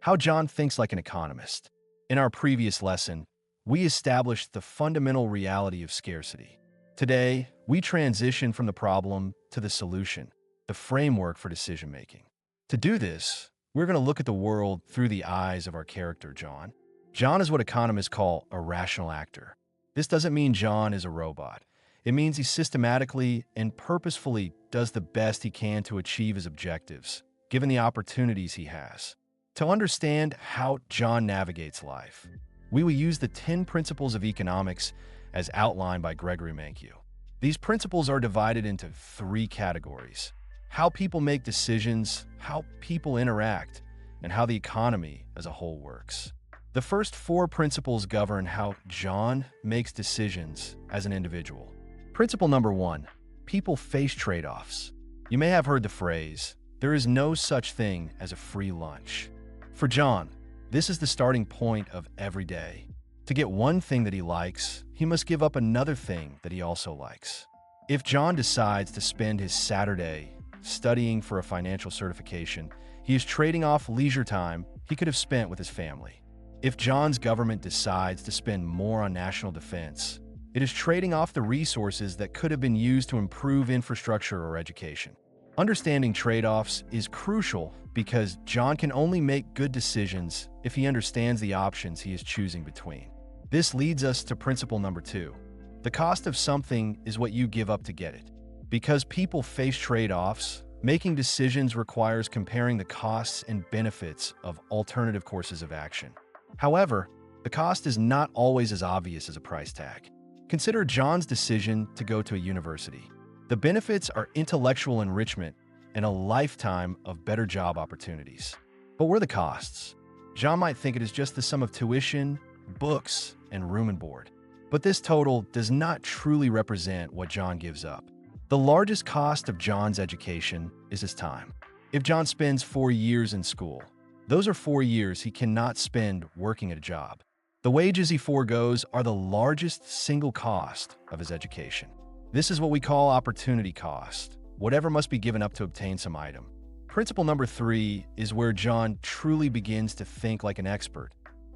How John thinks like an economist. In our previous lesson, we established the fundamental reality of scarcity. Today, we transition from the problem to the solution, the framework for decision-making. To do this, we're going to look at the world through the eyes of our character, John. John is what economists call a rational actor. This doesn't mean John is a robot. It means he systematically and purposefully does the best he can to achieve his objectives, given the opportunities he has. To understand how John navigates life, we will use the 10 principles of economics as outlined by Gregory Mankiw. These principles are divided into 3 categories: how people make decisions, how people interact, and how the economy as a whole works. The first 4 principles govern how John makes decisions as an individual. Principle number 1, people face trade-offs. You may have heard the phrase, there is no such thing as a free lunch. For John, this is the starting point of every day. To get one thing that he likes, he must give up another thing that he also likes. If John decides to spend his Saturday studying for a financial certification, he is trading off leisure time he could have spent with his family. If John's government decides to spend more on national defense, it is trading off the resources that could have been used to improve infrastructure or education. Understanding trade-offs is crucial because John can only make good decisions if he understands the options he is choosing between. This leads us to principle number 2. The cost of something is what you give up to get it. Because people face trade-offs, making decisions requires comparing the costs and benefits of alternative courses of action. However, the cost is not always as obvious as a price tag. Consider John's decision to go to a university. The benefits are intellectual enrichment and a lifetime of better job opportunities. But what are the costs? John might think it is just the sum of tuition, books, and room and board. But this total does not truly represent what John gives up. The largest cost of John's education is his time. If John spends 4 years in school, those are 4 years he cannot spend working at a job. The wages he foregoes are the largest single cost of his education. This is what we call opportunity cost, whatever must be given up to obtain some item. Principle number 3 is where John truly begins to think like an expert.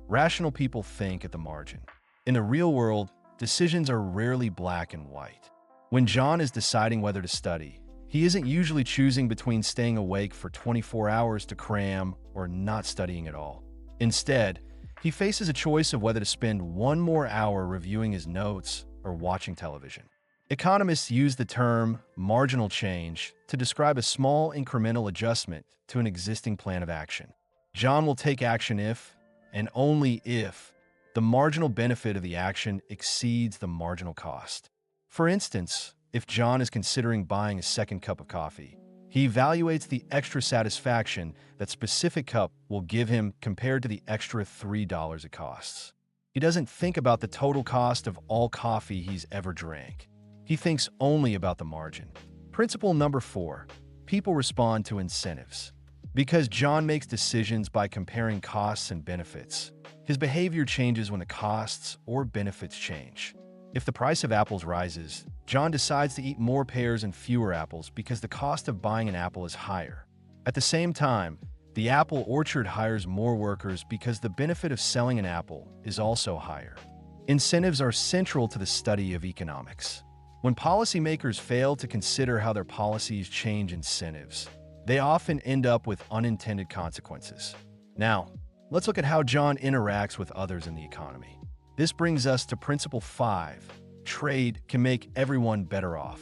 Rational people think at the margin. In the real world, decisions are rarely black and white. When John is deciding whether to study, he isn't usually choosing between staying awake for 24 hours to cram or not studying at all. Instead, he faces a choice of whether to spend 1 more hour reviewing his notes or watching television. Economists use the term marginal change to describe a small incremental adjustment to an existing plan of action. John will take action if, and only if, the marginal benefit of the action exceeds the marginal cost. For instance, if John is considering buying a second cup of coffee, he evaluates the extra satisfaction that specific cup will give him compared to the extra $3 it costs. He doesn't think about the total cost of all coffee he's ever drank. He thinks only about the margin. Principle number 4, people respond to incentives. Because John makes decisions by comparing costs and benefits, his behavior changes when the costs or benefits change. If the price of apples rises, John decides to eat more pears and fewer apples because the cost of buying an apple is higher. At the same time, the apple orchard hires more workers because the benefit of selling an apple is also higher. Incentives are central to the study of economics. When policymakers fail to consider how their policies change incentives, they often end up with unintended consequences. Now, let's look at how John interacts with others in the economy. This brings us to principle 5. Trade can make everyone better off.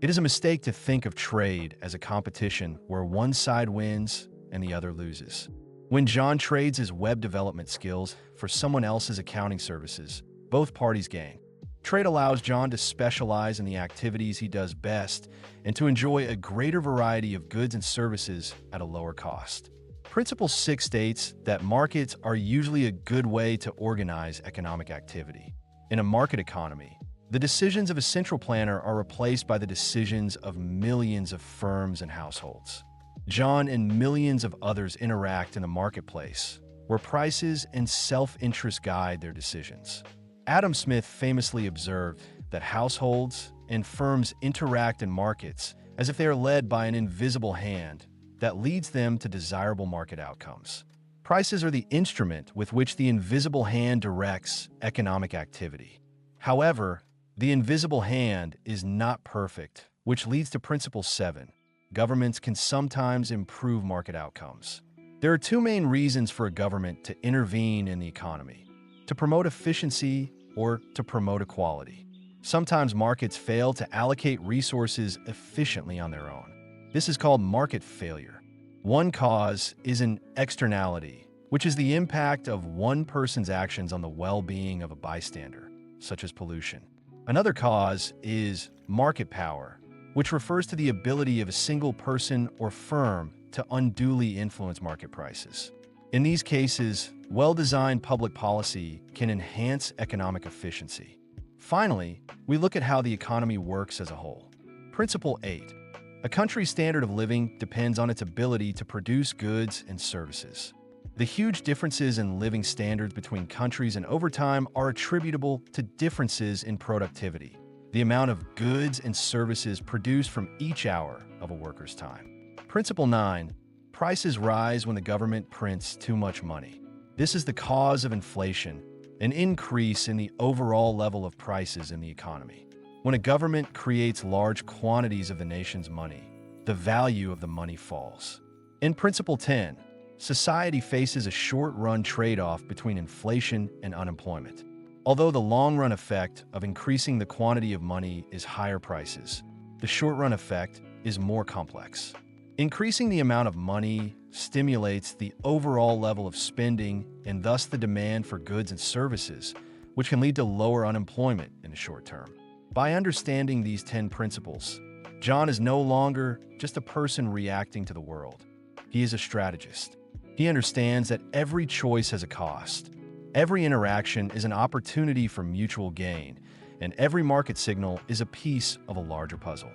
It is a mistake to think of trade as a competition where one side wins and the other loses. When John trades his web development skills for someone else's accounting services, both parties gain. Trade allows John to specialize in the activities he does best and to enjoy a greater variety of goods and services at a lower cost. Principle 6 states that markets are usually a good way to organize economic activity. In a market economy, the decisions of a central planner are replaced by the decisions of millions of firms and households. John and millions of others interact in the marketplace, where prices and self-interest guide their decisions. Adam Smith famously observed that households and firms interact in markets as if they are led by an invisible hand that leads them to desirable market outcomes. Prices are the instrument with which the invisible hand directs economic activity. However, the invisible hand is not perfect, which leads to Principle 7. Governments can sometimes improve market outcomes. There are two main reasons for a government to intervene in the economy: to promote efficiency or to promote equality. Sometimes markets fail to allocate resources efficiently on their own. This is called market failure. One cause is an externality, which is the impact of one person's actions on the well-being of a bystander, such as pollution. Another cause is market power, which refers to the ability of a single person or firm to unduly influence market prices. In these cases, well-designed public policy can enhance economic efficiency. Finally, we look at how the economy works as a whole. Principle 8. A country's standard of living depends on its ability to produce goods and services. The huge differences in living standards between countries and over time are attributable to differences in productivity, the amount of goods and services produced from each hour of a worker's time. Principle 9. Prices rise when the government prints too much money. This is the cause of inflation, an increase in the overall level of prices in the economy. When a government creates large quantities of the nation's money, the value of the money falls. In Principle 10, society faces a short-run trade-off between inflation and unemployment. Although the long-run effect of increasing the quantity of money is higher prices, the short-run effect is more complex. Increasing the amount of money stimulates the overall level of spending and thus the demand for goods and services, which can lead to lower unemployment in the short term. By understanding these 10 principles, John is no longer just a person reacting to the world. He is a strategist. He understands that every choice has a cost. Every interaction is an opportunity for mutual gain, and every market signal is a piece of a larger puzzle.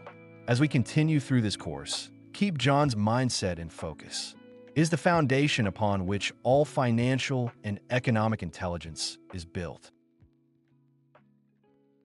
As we continue through this course, keep John's mindset in focus. It is the foundation upon which all financial and economic intelligence is built.